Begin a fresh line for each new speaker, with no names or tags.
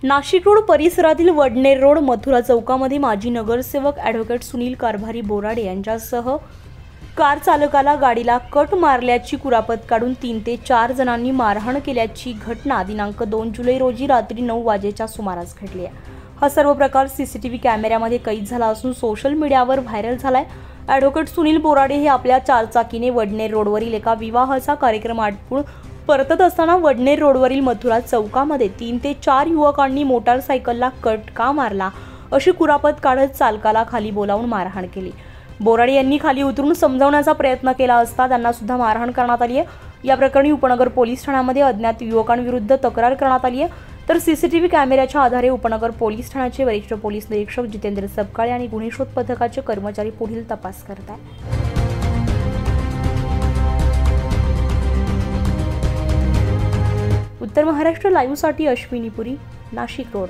Nashik road परिसरातील Wadner road Mathura चौकामध्ये माजी नगरसेवक ॲडव्होकेट सुनील कारभारी बोराडे यांच्यासह कार चालकाला गाडीला कट मारल्याची कुरापत काढून 3 ते 4 जणांनी मारहाण केल्याची घटना दिनांक 2 जुलै रोजी रात्री 9 वाजेच्या सुमारास घडली आहे। हा सर्व प्रकार सीसीटीव्ही कॅमेऱ्यामध्ये कैद झाला असून सोशल मीडियावर व्हायरल झालाय। ॲडव्होकेट सुनील बोराडे हे आपल्या चारचाकीने वडनेर रोडवरील एका विवाहाचा कार्यक्रम आटोपून परतत असताना वडनेर रोडवरील मथुरा चौकामध्ये 3 ते 4 युवकांनी मोटारसायकलला कट का मारला अशी कुरापत काढत चालकाला खाली बोलावून मारहाण केली। बोराडे यांनी खाली उतरून समजावण्याचा प्रयत्न केला असता त्यांना सुद्धा मारहाण करण्यात आली आहे। या प्रकरणी उपनगर पोलीस ठाण्यामध्ये अज्ञात युवकांविरुद्ध तक्रार करण्यात आली आहे, तर सीसीटीव्ही कॅमेऱ्याच्या आधारे उपनगर पोलीस ठाण्याचे वरिष्ठ पोलीस निरीक्षक जितेंद्र सबकाळे आणि गुन्हे शोध पथकाचे कर्मचारी पुढील तपास करत आहेत। उत्तर महाराष्ट्र लाईव्हसाठी अश्विनी पुरी, नाशिक रोड।